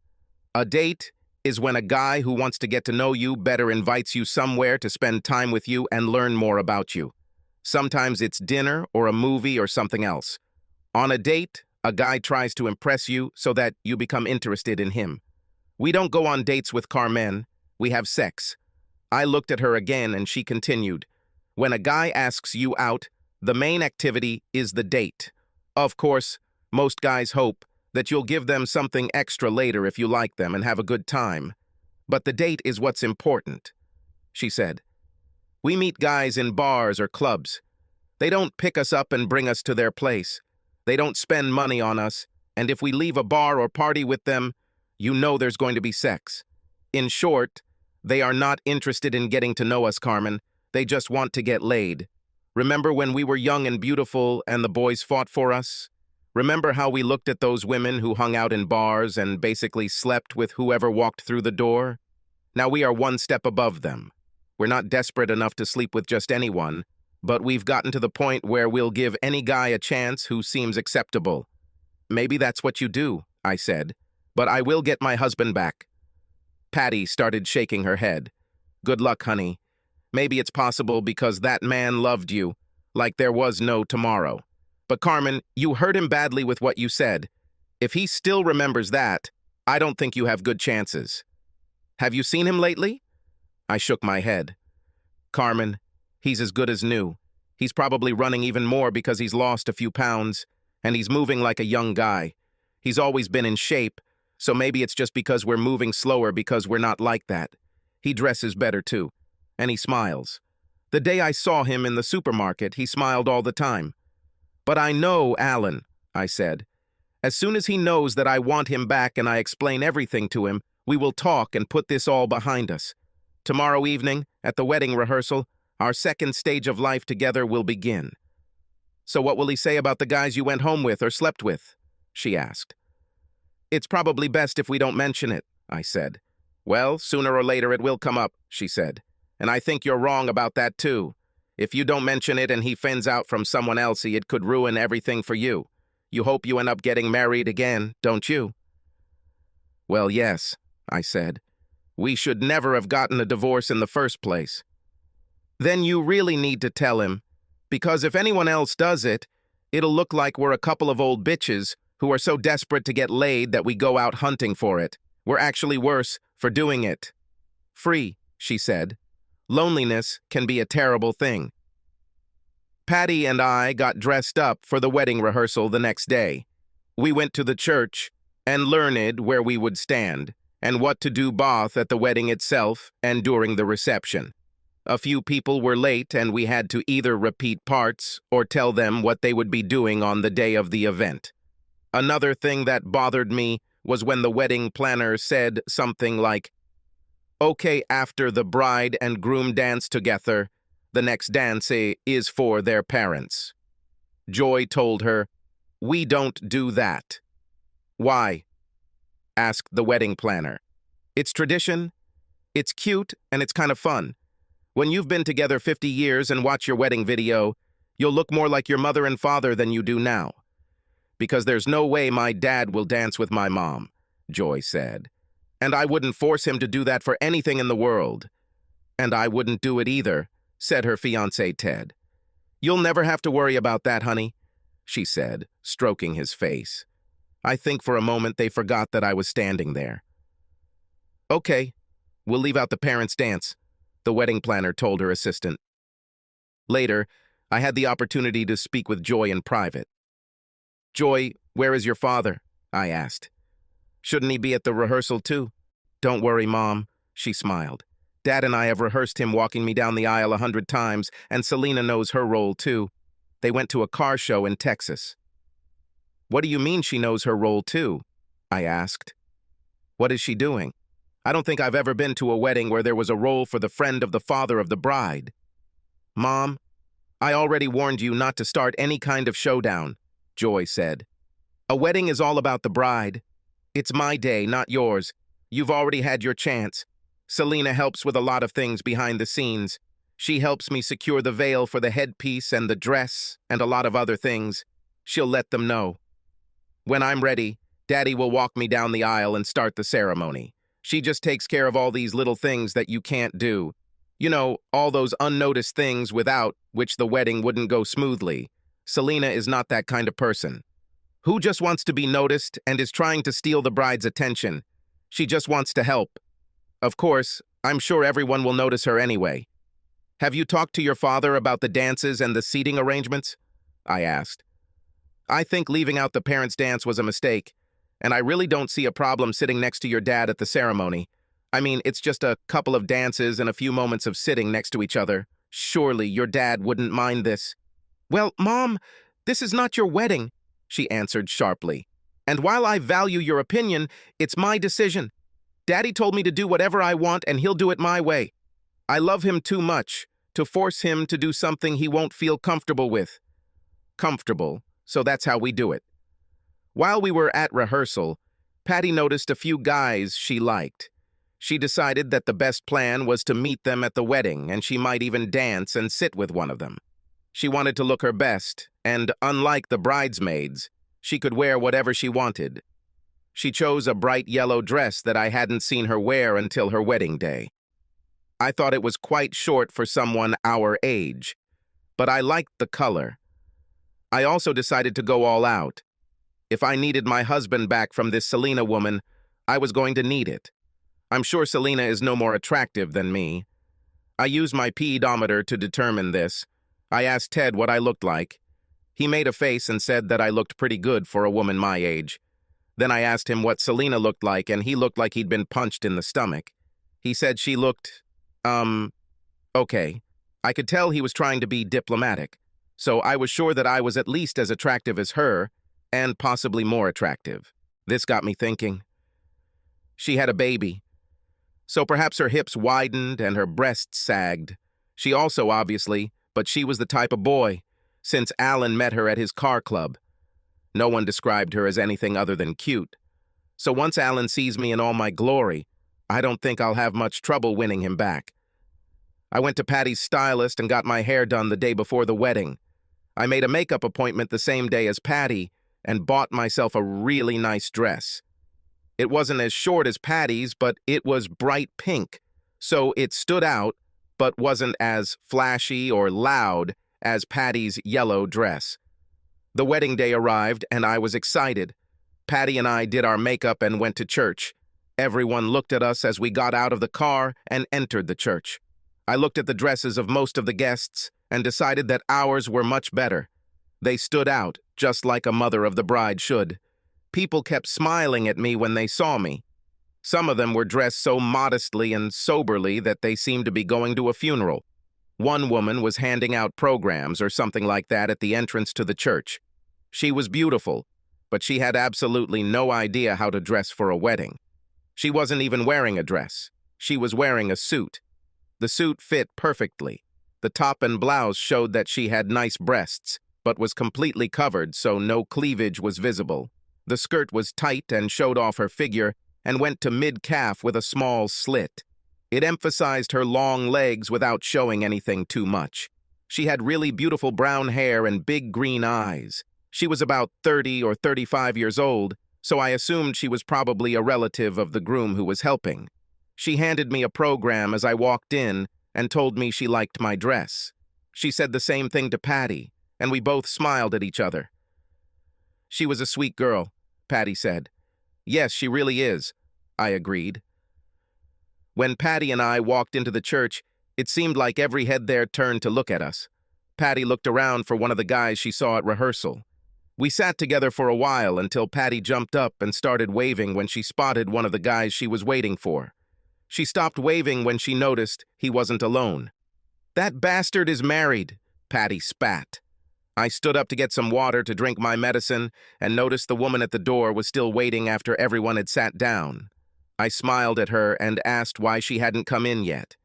A date is when a guy who wants to get to know you better invites you somewhere to spend time with you and learn more about you. Sometimes it's dinner or a movie or something else. On a date, a guy tries to impress you so that you become interested in him. We don't go on dates with Carmen. We have sex. I looked at her again and she continued. When a guy asks you out, the main activity is the date. Of course, most guys hope that you'll give them something extra later if you like them and have a good time. But the date is what's important, she said. We meet guys in bars or clubs. They don't pick us up and bring us to their place. They don't spend money on us, and if we leave a bar or party with them, you know there's going to be sex. In short, they are not interested in getting to know us, Carmen. They just want to get laid. Remember when we were young and beautiful and the boys fought for us? Remember how we looked at those women who hung out in bars and basically slept with whoever walked through the door? Now we are one step above them. We're not desperate enough to sleep with just anyone, but we've gotten to the point where we'll give any guy a chance who seems acceptable. Maybe that's what you do, I said, but I will get my husband back. Patty started shaking her head. Good luck, honey. Maybe it's possible because that man loved you, like there was no tomorrow. But Carmen, you hurt him badly with what you said. If he still remembers that, I don't think you have good chances. Have you seen him lately? I shook my head. Carmen, he's as good as new. He's probably running even more because he's lost a few pounds, and he's moving like a young guy. He's always been in shape, so maybe it's just because we're moving slower because we're not like that. He dresses better too, and he smiles. The day I saw him in the supermarket, he smiled all the time. But I know Alan, I said. As soon as he knows that I want him back and I explain everything to him, we will talk and put this all behind us. Tomorrow evening, at the wedding rehearsal, our second stage of life together will begin. So what will he say about the guys you went home with or slept with? She asked. It's probably best if we don't mention it, I said. Well, sooner or later it will come up, she said. And I think you're wrong about that too. If you don't mention it and he finds out from someone else, it could ruin everything for you. You hope you end up getting married again, don't you? Well, yes, I said. We should never have gotten a divorce in the first place. Then you really need to tell him, because if anyone else does it, it'll look like we're a couple of old bitches who are so desperate to get laid that we go out hunting for it. We're actually worse for doing it. Free, she said. Loneliness can be a terrible thing. Patty and I got dressed up for the wedding rehearsal the next day. We went to the church and learned where we would stand and what to do both at the wedding itself and during the reception. A few people were late and we had to either repeat parts or tell them what they would be doing on the day of the event. Another thing that bothered me was when the wedding planner said something like, "Okay, after the bride and groom dance together, the next dance is for their parents." Joy told her, "We don't do that." "Why?" asked the wedding planner. "It's tradition, it's cute, and it's kind of fun. When you've been together 50 years and watch your wedding video, you'll look more like your mother and father than you do now. Because there's no way my dad will dance with my mom," Joy said. "And I wouldn't force him to do that for anything in the world." "And I wouldn't do it either," said her fiancé Ted. "You'll never have to worry about that, honey," she said, stroking his face. I think for a moment they forgot that I was standing there. "Okay, we'll leave out the parents' dance," the wedding planner told her assistant. Later, I had the opportunity to speak with Joy in private. "Joy, where is your father?" I asked. "Shouldn't he be at the rehearsal too?" "Don't worry, Mom," she smiled. "Dad and I have rehearsed him walking me down the aisle 100 times, and Selena knows her role too. They went to a car show in Texas." "What do you mean she knows her role too?" I asked. "What is she doing? I don't think I've ever been to a wedding where there was a role for the friend of the father of the bride." "Mom, I already warned you not to start any kind of showdown," Joy said. "A wedding is all about the bride. It's my day, not yours. You've already had your chance. Selena helps with a lot of things behind the scenes. She helps me secure the veil for the headpiece and the dress and a lot of other things. She'll let them know. When I'm ready, Daddy will walk me down the aisle and start the ceremony. She just takes care of all these little things that you can't do. You know, all those unnoticed things without which the wedding wouldn't go smoothly. Selena is not that kind of person. Who just wants to be noticed and is trying to steal the bride's attention? She just wants to help. Of course, I'm sure everyone will notice her anyway. Have you talked to your father about the dances and the seating arrangements?" I asked. "I think leaving out the parents' dance was a mistake, and I really don't see a problem sitting next to your dad at the ceremony. I mean, it's just a couple of dances and a few moments of sitting next to each other. Surely your dad wouldn't mind this." "Well, Mom, this is not your wedding," she answered sharply. "And while I value your opinion, it's my decision. Daddy told me to do whatever I want, and he'll do it my way. I love him too much to force him to do something he won't feel comfortable with." Comfortable, so that's how we do it. While we were at rehearsal, Patty noticed a few guys she liked. She decided that the best plan was to meet them at the wedding, and she might even dance and sit with one of them. She wanted to look her best, and unlike the bridesmaids, she could wear whatever she wanted. She chose a bright yellow dress that I hadn't seen her wear until her wedding day. I thought it was quite short for someone our age, but I liked the color. I also decided to go all out. If I needed my husband back from this Selena woman, I was going to need it. I'm sure Selena is no more attractive than me. I used my pedometer to determine this. I asked Ted what I looked like. He made a face and said that I looked pretty good for a woman my age. Then I asked him what Selena looked like, and he looked like he'd been punched in the stomach. He said she looked, okay. I could tell he was trying to be diplomatic, so I was sure that I was at least as attractive as her, and possibly more attractive. This got me thinking. She had a baby, so perhaps her hips widened and her breasts sagged. She also, obviously, but she was the type of boy, since Alan met her at his car club. No one described her as anything other than cute. So once Alan sees me in all my glory, I don't think I'll have much trouble winning him back. I went to Patty's stylist and got my hair done the day before the wedding. I made a makeup appointment the same day as Patty and bought myself a really nice dress. It wasn't as short as Patty's, but it was bright pink, so it stood out, but wasn't as flashy or loud as Patty's yellow dress. The wedding day arrived, and I was excited. Patty and I did our makeup and went to church. Everyone looked at us as we got out of the car and entered the church. I looked at the dresses of most of the guests and decided that ours were much better. They stood out, just like a mother of the bride should. People kept smiling at me when they saw me. Some of them were dressed so modestly and soberly that they seemed to be going to a funeral. One woman was handing out programs or something like that at the entrance to the church. She was beautiful, but she had absolutely no idea how to dress for a wedding. She wasn't even wearing a dress. She was wearing a suit. The suit fit perfectly. The top and blouse showed that she had nice breasts, but was completely covered so no cleavage was visible. The skirt was tight and showed off her figure and went to mid-calf with a small slit. It emphasized her long legs without showing anything too much. She had really beautiful brown hair and big green eyes. She was about 30 or 35 years old, so I assumed she was probably a relative of the groom who was helping. She handed me a program as I walked in and told me she liked my dress. She said the same thing to Patty, and we both smiled at each other. "She was a sweet girl," Patty said. "Yes, she really is," I agreed. When Patty and I walked into the church, it seemed like every head there turned to look at us. Patty looked around for one of the guys she saw at rehearsal. We sat together for a while until Patty jumped up and started waving when she spotted one of the guys she was waiting for. She stopped waving when she noticed he wasn't alone. "That bastard is married," Patty spat. I stood up to get some water to drink my medicine and noticed the woman at the door was still waiting after everyone had sat down. I smiled at her and asked why she hadn't come in yet.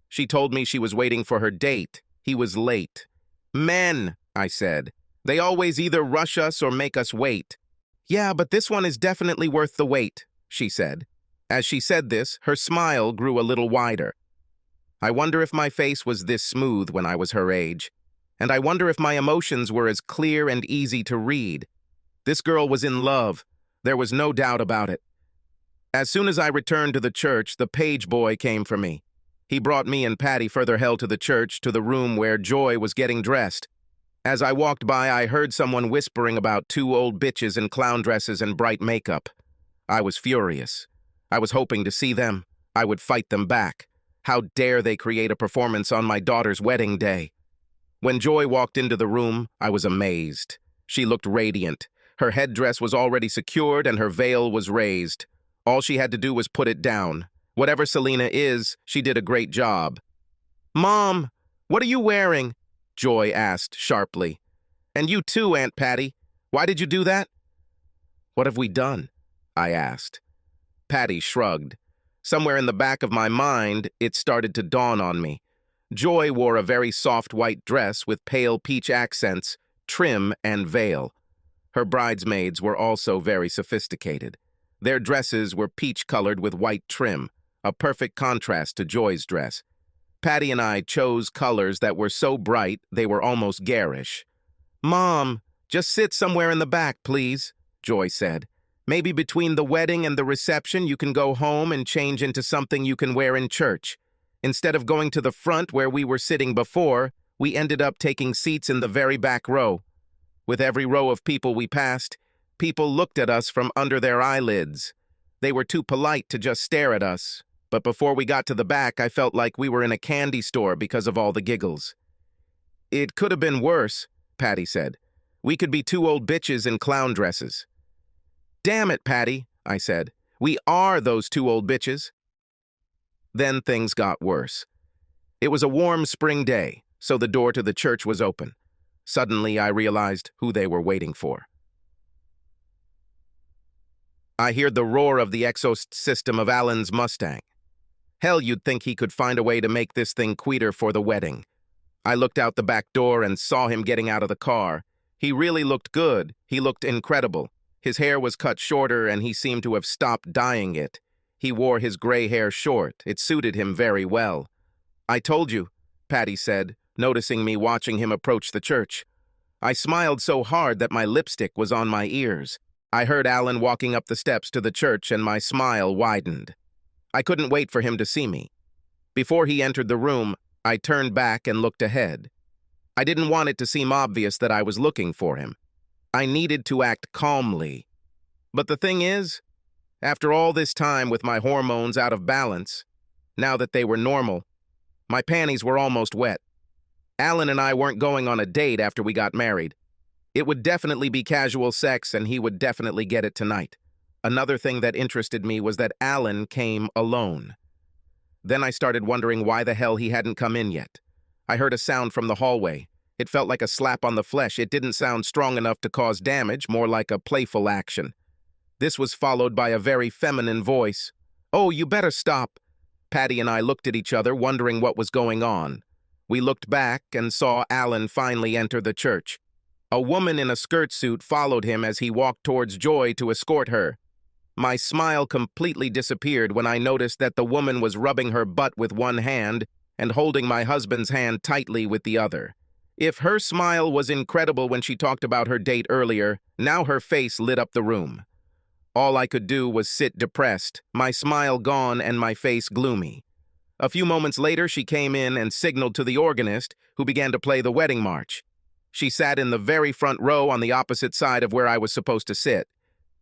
She told me she was waiting for her date. He was late. "Men," I said. "They always either rush us or make us wait." "Yeah, but this one is definitely worth the wait," she said. As she said this, her smile grew a little wider. I wonder if my face was this smooth when I was her age. And I wonder if my emotions were as clear and easy to read. This girl was in love. There was no doubt about it. As soon as I returned to the church, the page boy came for me. He brought me and Patty further held to the church to the room where Joy was getting dressed. As I walked by, I heard someone whispering about two old bitches in clown dresses and bright makeup. I was furious. I was hoping to see them. I would fight them back. How dare they create a performance on my daughter's wedding day? When Joy walked into the room, I was amazed. She looked radiant. Her headdress was already secured and her veil was raised. All she had to do was put it down. Whatever Selena is, she did a great job. "Mom, what are you wearing?" Joy asked sharply. "And you too, Aunt Patty. Why did you do that?" "What have we done?" I asked. Patty shrugged. Somewhere in the back of my mind, it started to dawn on me. Joy wore a very soft white dress with pale peach accents, trim, and veil. Her bridesmaids were also very sophisticated. Their dresses were peach-colored with white trim, a perfect contrast to Joy's dress. Patty and I chose colors that were so bright they were almost garish. "Mom, just sit somewhere in the back, please," Joy said. "Maybe between the wedding and the reception you can go home and change into something you can wear in church. Instead of going to the front where we were sitting before, we ended up taking seats in the very back row. With every row of people we passed, people looked at us from under their eyelids. They were too polite to just stare at us, but before we got to the back, I felt like we were in a candy store because of all the giggles." "It could have been worse," Patty said. "We could be two old bitches in clown dresses." "Damn it, Patty," I said. "We are those two old bitches." Then things got worse. It was a warm spring day, so the door to the church was open. Suddenly, I realized who they were waiting for. I heard the roar of the exhaust system of Alan's Mustang. Hell, you'd think he could find a way to make this thing quieter for the wedding. I looked out the back door and saw him getting out of the car. He really looked good. He looked incredible. His hair was cut shorter and he seemed to have stopped dyeing it. He wore his gray hair short. It suited him very well. "I told you," Patty said, noticing me watching him approach the church. I smiled so hard that my lipstick was on my ears. I heard Alan walking up the steps to the church and my smile widened. I couldn't wait for him to see me. Before he entered the room, I turned back and looked ahead. I didn't want it to seem obvious that I was looking for him. I needed to act calmly. But the thing is, after all this time with my hormones out of balance, now that they were normal, my panties were almost wet. Alan and I weren't going on a date after we got married. It would definitely be casual sex, and he would definitely get it tonight. Another thing that interested me was that Alan came alone. Then I started wondering why the hell he hadn't come in yet. I heard a sound from the hallway. It felt like a slap on the flesh. It didn't sound strong enough to cause damage, more like a playful action. This was followed by a very feminine voice. "Oh, you better stop." Patty and I looked at each other, wondering what was going on. We looked back and saw Alan finally enter the church. A woman in a skirt suit followed him as he walked towards Joy to escort her. My smile completely disappeared when I noticed that the woman was rubbing her butt with one hand and holding my husband's hand tightly with the other. If her smile was incredible when she talked about her date earlier, now her face lit up the room. All I could do was sit depressed, my smile gone and my face gloomy. A few moments later, she came in and signaled to the organist, who began to play the wedding march. She sat in the very front row on the opposite side of where I was supposed to sit.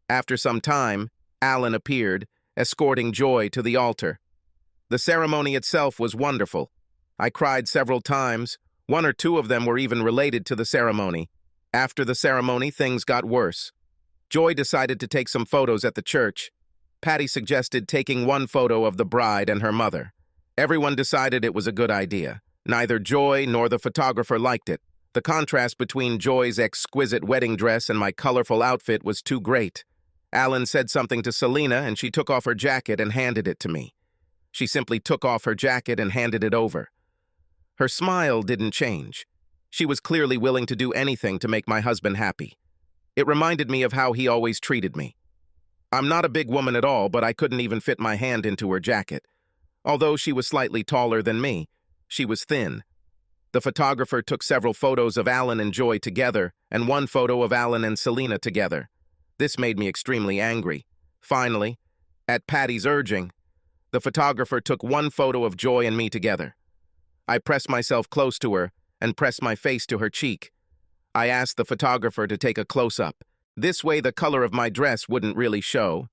After some time, Alan appeared, escorting Joy to the altar. The ceremony itself was wonderful. I cried several times. One or two of them were even related to the ceremony. After the ceremony, things got worse. Joy decided to take some photos at the church. Patty suggested taking one photo of the bride and her mother. Everyone decided it was a good idea. Neither Joy nor the photographer liked it. The contrast between Joy's exquisite wedding dress and my colorful outfit was too great. Alan said something to Selena, and she took off her jacket and handed it to me. She simply took off her jacket and handed it over. Her smile didn't change. She was clearly willing to do anything to make my husband happy. It reminded me of how he always treated me. I'm not a big woman at all, but I couldn't even fit my hand into her jacket. Although she was slightly taller than me, she was thin. The photographer took several photos of Alan and Joy together, and one photo of Alan and Selena together. This made me extremely angry. Finally, at Patty's urging, the photographer took one photo of Joy and me together. I pressed myself close to her and pressed my face to her cheek. I asked the photographer to take a close-up. This way the color of my dress wouldn't really show.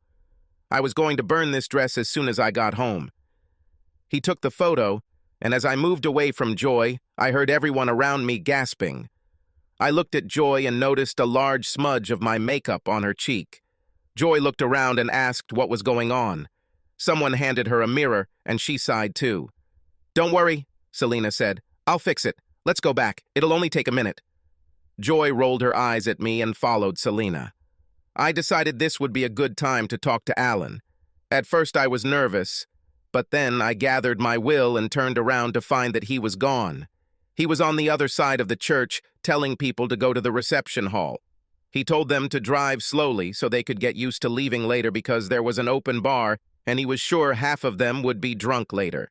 I was going to burn this dress as soon as I got home. He took the photo, and as I moved away from Joy, I heard everyone around me gasping. I looked at Joy and noticed a large smudge of my makeup on her cheek. Joy looked around and asked what was going on. Someone handed her a mirror, and she sighed too. "Don't worry," Selena said. "I'll fix it. Let's go back. It'll only take a minute." Joy rolled her eyes at me and followed Selena. I decided this would be a good time to talk to Alan. At first I was nervous, but then I gathered my will and turned around to find that he was gone. He was on the other side of the church, telling people to go to the reception hall. He told them to drive slowly so they could get used to leaving later because there was an open bar and he was sure half of them would be drunk later.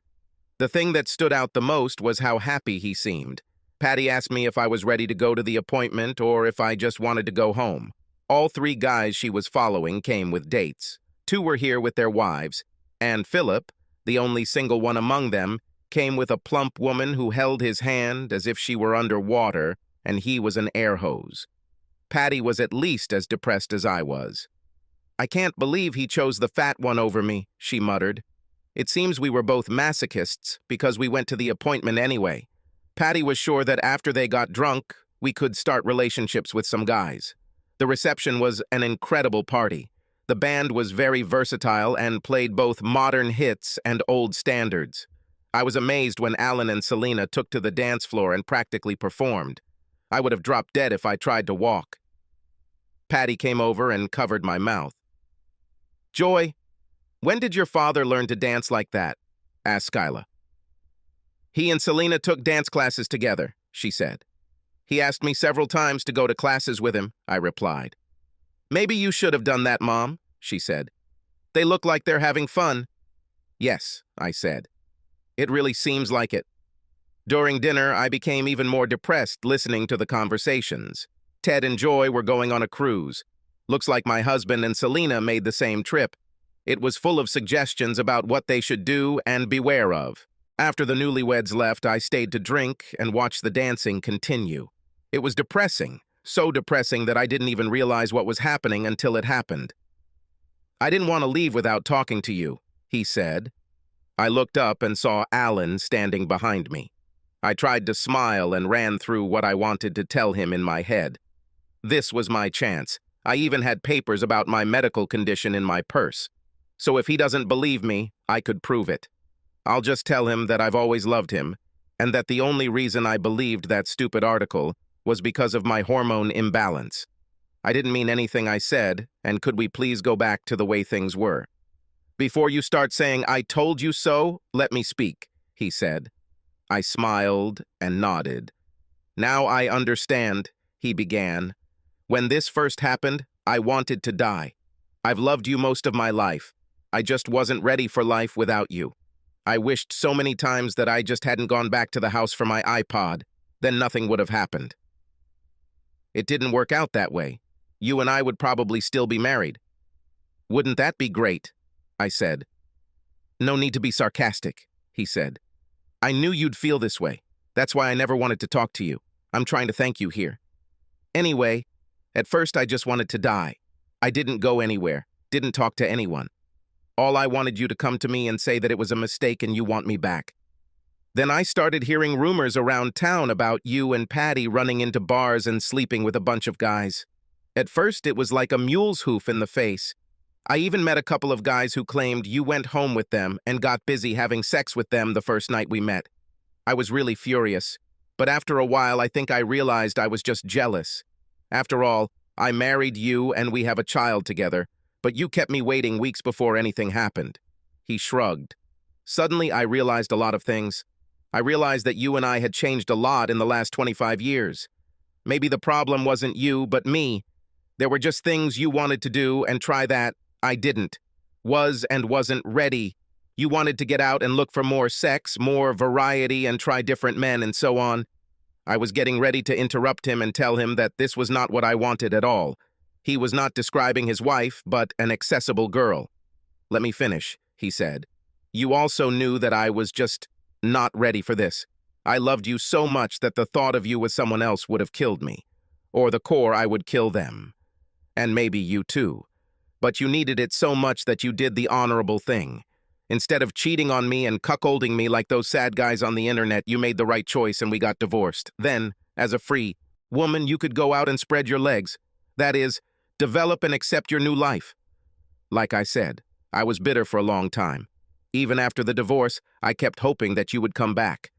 The thing that stood out the most was how happy he seemed. Patty asked me if I was ready to go to the appointment or if I just wanted to go home. All three guys she was following came with dates. 2 were here with their wives, and Philip, the only single one among them, came with a plump woman who held his hand as if she were underwater and he was an air hose. Patty was at least as depressed as I was. "I can't believe he chose the fat one over me," she muttered. It seems we were both masochists because we went to the appointment anyway. Patty was sure that after they got drunk, we could start relationships with some guys. The reception was an incredible party. The band was very versatile and played both modern hits and old standards. I was amazed when Alan and Selena took to the dance floor and practically performed. I would have dropped dead if I tried to walk. Patty came over and covered my mouth. "Joy, when did your father learn to dance like that?" asked Skyla. "He and Selena took dance classes together," she said. "He asked me several times to go to classes with him," I replied. "Maybe you should have done that, Mom," she said. "They look like they're having fun." "Yes," I said. "It really seems like it." During dinner, I became even more depressed listening to the conversations. Ted and Joy were going on a cruise. Looks like my husband and Selena made the same trip. It was full of suggestions about what they should do and beware of. After the newlyweds left, I stayed to drink and watch the dancing continue. It was depressing, so depressing that I didn't even realize what was happening until it happened. "I didn't want to leave without talking to you," he said. I looked up and saw Alan standing behind me. I tried to smile and ran through what I wanted to tell him in my head. This was my chance. I even had papers about my medical condition in my purse. So if he doesn't believe me, I could prove it. I'll just tell him that I've always loved him, and that the only reason I believed that stupid article was because of my hormone imbalance. I didn't mean anything I said, and could we please go back to the way things were? "Before you start saying, 'I told you so,' let me speak," he said. I smiled and nodded. "Now I understand," he began. "When this first happened, I wanted to die. I've loved you most of my life. I just wasn't ready for life without you. I wished so many times that I just hadn't gone back to the house for my iPod. Then nothing would have happened. It didn't work out that way. You and I would probably still be married." "Wouldn't that be great?" I said. "No need to be sarcastic," he said. "I knew you'd feel this way. That's why I never wanted to talk to you. I'm trying to thank you here. Anyway, at first I just wanted to die. I didn't go anywhere, didn't talk to anyone. All I wanted you to come to me and say that it was a mistake and you want me back. Then I started hearing rumors around town about you and Patty running into bars and sleeping with a bunch of guys. At first it was like a mule's hoof in the face. I even met a couple of guys who claimed you went home with them and got busy having sex with them the first night we met. I was really furious, but after a while I think I realized I was just jealous. After all, I married you and we have a child together, but you kept me waiting weeks before anything happened." He shrugged. "Suddenly I realized a lot of things. I realized that you and I had changed a lot in the last 25 years. Maybe the problem wasn't you, but me. There were just things you wanted to do and try that I didn't. Was and wasn't ready. You wanted to get out and look for more sex, more variety, and try different men and so on. I was getting ready to interrupt him and tell him that this was not what I wanted at all. He was not describing his wife, but an accessible girl. "Let me finish," he said. "You also knew that I was just not ready for this. I loved you so much that the thought of you with someone else would have killed me. Or the core, I would kill them. And maybe you too. But you needed it so much that you did the honorable thing. Instead of cheating on me and cuckolding me like those sad guys on the internet, you made the right choice and we got divorced. Then, as a free woman, you could go out and spread your legs. That is, develop and accept your new life. Like I said, I was bitter for a long time. Even after the divorce, I kept hoping that you would come back.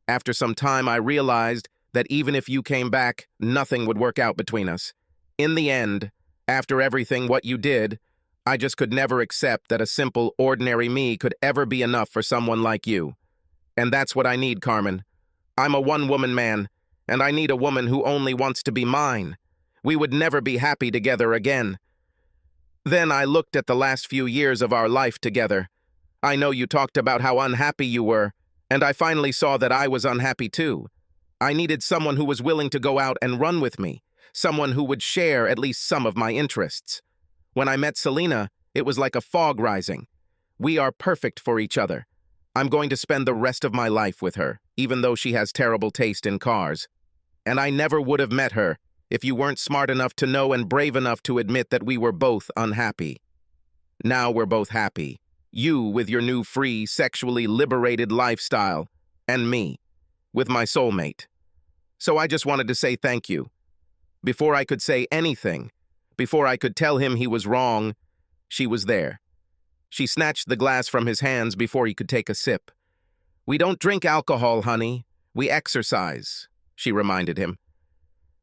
After some time, I realized that even if you came back, nothing would work out between us. In the end, after everything what you did, I just could never accept that a simple, ordinary me could ever be enough for someone like you. And that's what I need, Carmen. I'm a one-woman man, and I need a woman who only wants to be mine. We would never be happy together again." Then I looked at the last few years of our life together. I know you talked about how unhappy you were, and I finally saw that I was unhappy too. I needed someone who was willing to go out and run with me, someone who would share at least some of my interests. When I met Selena, it was like a fog rising. We are perfect for each other. I'm going to spend the rest of my life with her, even though she has terrible taste in cars. And I never would have met her if you weren't smart enough to know and brave enough to admit that we were both unhappy. Now we're both happy. You with your new free, sexually liberated lifestyle, and me with my soulmate. So I just wanted to say thank you. Before I could say anything, before I could tell him he was wrong, she was there. She snatched the glass from his hands before he could take a sip. "We don't drink alcohol, honey. We exercise," she reminded him.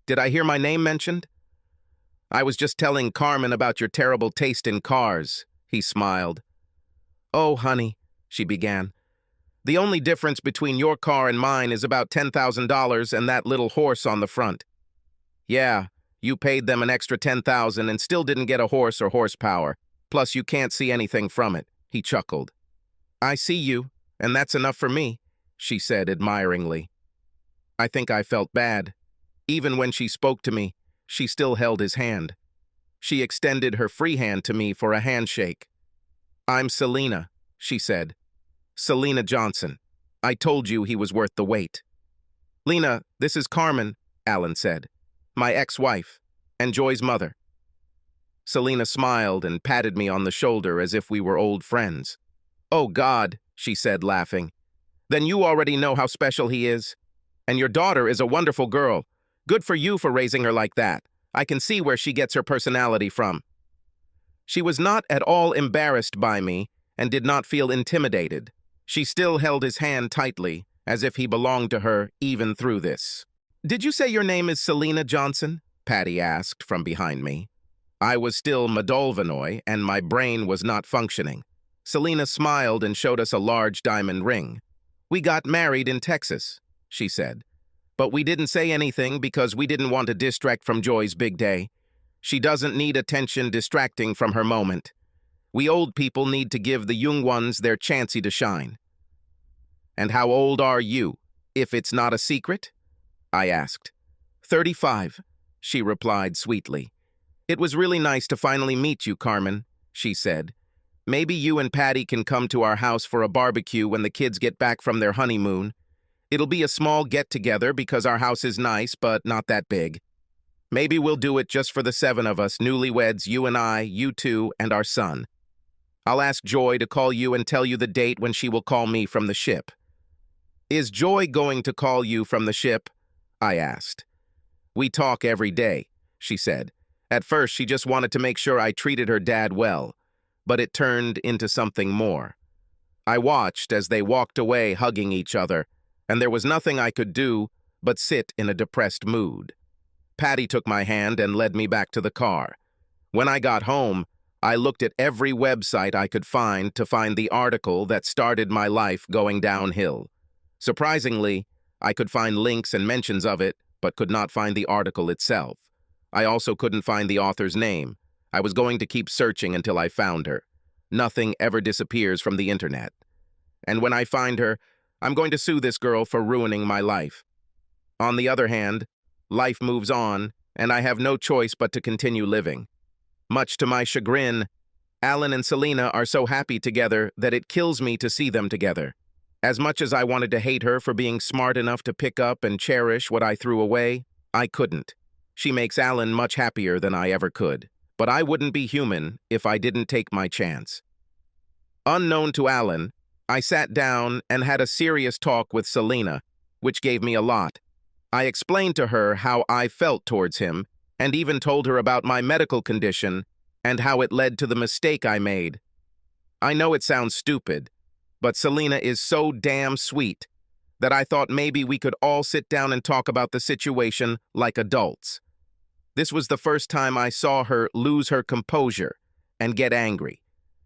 "Did I hear my name mentioned?" "I was just telling Carmen about your terrible taste in cars," he smiled. "Oh, honey," she began. "The only difference between your car and mine is about $10,000 and that little horse on the front." "Yeah, you paid them an extra $10,000 and still didn't get a horse or horsepower. Plus you can't see anything from it," he chuckled. "I see you, and that's enough for me. she said admiringly. I think I felt bad. Even when she spoke to me, she still held his hand. She extended her free hand to me for a handshake. I'm Selena, she said. Selena Johnson. I told you he was worth the wait. Lena, this is Carmen, Alan said. My ex-wife, and Joy's mother. Selena smiled and patted me on the shoulder as if we were old friends. Oh, God, she said, laughing. Then you already know how special he is. And your daughter is a wonderful girl. Good for you for raising her like that. I can see where she gets her personality from. She was not at all embarrassed by me and did not feel intimidated. She still held his hand tightly, as if he belonged to her even through this. Did you say your name is Selena Johnson? Patty asked from behind me. I was still Moldovanoy, and my brain was not functioning. Selena smiled and showed us a large diamond ring. We got married in Texas, she said. But we didn't say anything because we didn't want to distract from Joy's big day. She doesn't need attention distracting from her moment. We old people need to give the young ones their chancey to shine. And how old are you, if it's not a secret? I asked. 35, she replied sweetly. It was really nice to finally meet you, Carmen, she said. Maybe you and Patty can come to our house for a barbecue when the kids get back from their honeymoon. It'll be a small get-together because our house is nice, but not that big. Maybe we'll do it just for the 7 of us, newlyweds, you and I, you two, and our son. I'll ask Joy to call you and tell you the date when she will call me from the ship. Is Joy going to call you from the ship? I asked. We talk every day, she said. At first, she just wanted to make sure I treated her dad well, but it turned into something more. I watched as they walked away hugging each other, and there was nothing I could do but sit in a depressed mood. Patty took my hand and led me back to the car. When I got home, I looked at every website I could find to find the article that started my life going downhill. Surprisingly, I could find links and mentions of it, but could not find the article itself. I also couldn't find the author's name. I was going to keep searching until I found her. Nothing ever disappears from the internet. And when I find her, I'm going to sue this girl for ruining my life. On the other hand, life moves on, and I have no choice but to continue living. Much to my chagrin, Alan and Selena are so happy together that it kills me to see them together. As much as I wanted to hate her for being smart enough to pick up and cherish what I threw away, I couldn't. She makes Alan much happier than I ever could. But I wouldn't be human if I didn't take my chance. Unknown to Alan, I sat down and had a serious talk with Selena, which gave me a lot. I explained to her how I felt towards him, and even told her about my medical condition and how it led to the mistake I made. I know it sounds stupid, but Selena is so damn sweet that I thought maybe we could all sit down and talk about the situation like adults. This was the first time I saw her lose her composure and get angry.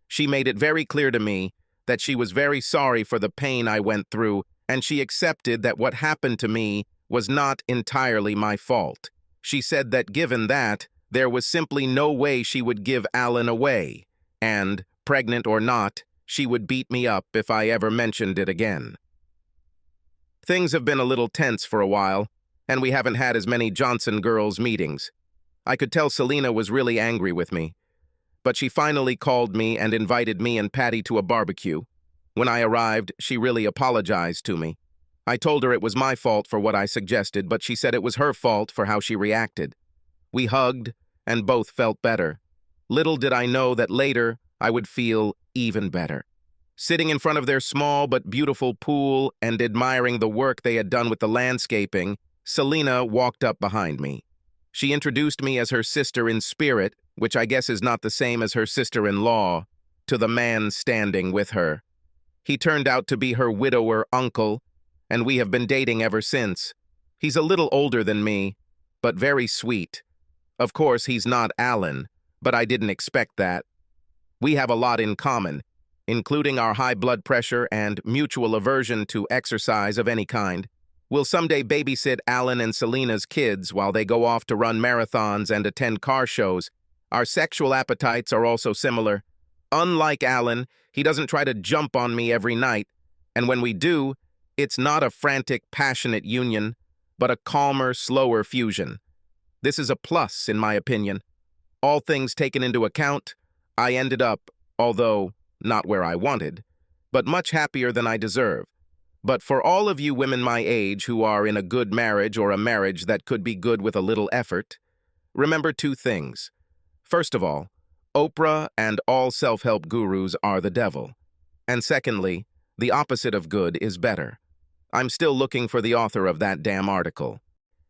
She made it very clear to me that she was very sorry for the pain I went through, and she accepted that what happened to me was not entirely my fault. She said that given that, there was simply no way she would give Alan away, and, pregnant or not, she would beat me up if I ever mentioned it again. Things have been a little tense for a while, and we haven't had as many Johnson girls meetings. I could tell Selena was really angry with me, but she finally called me and invited me and Patty to a barbecue. When I arrived, she really apologized to me. I told her it was my fault for what I suggested, but she said it was her fault for how she reacted. We hugged and both felt better. Little did I know that later I would feel even better. Sitting in front of their small but beautiful pool and admiring the work they had done with the landscaping, Selena walked up behind me. She introduced me as her sister in spirit, which I guess is not the same as her sister-in-law, to the man standing with her. He turned out to be her widower uncle, and we have been dating ever since. He's a little older than me, but very sweet. Of course, he's not Alan, but I didn't expect that. We have a lot in common, including our high blood pressure and mutual aversion to exercise of any kind. We'll someday babysit Alan and Selena's kids while they go off to run marathons and attend car shows. Our sexual appetites are also similar. Unlike Alan, he doesn't try to jump on me every night, and when we do, It's not a frantic, passionate union, but a calmer, slower fusion. This is a plus, in my opinion. All things taken into account, I ended up, although not where I wanted, but much happier than I deserve. But for all of you women my age who are in a good marriage or a marriage that could be good with a little effort, remember two things. First of all, Oprah and all self-help gurus are the devil. And secondly, the opposite of good is better. I'm still looking for the author of that damn article.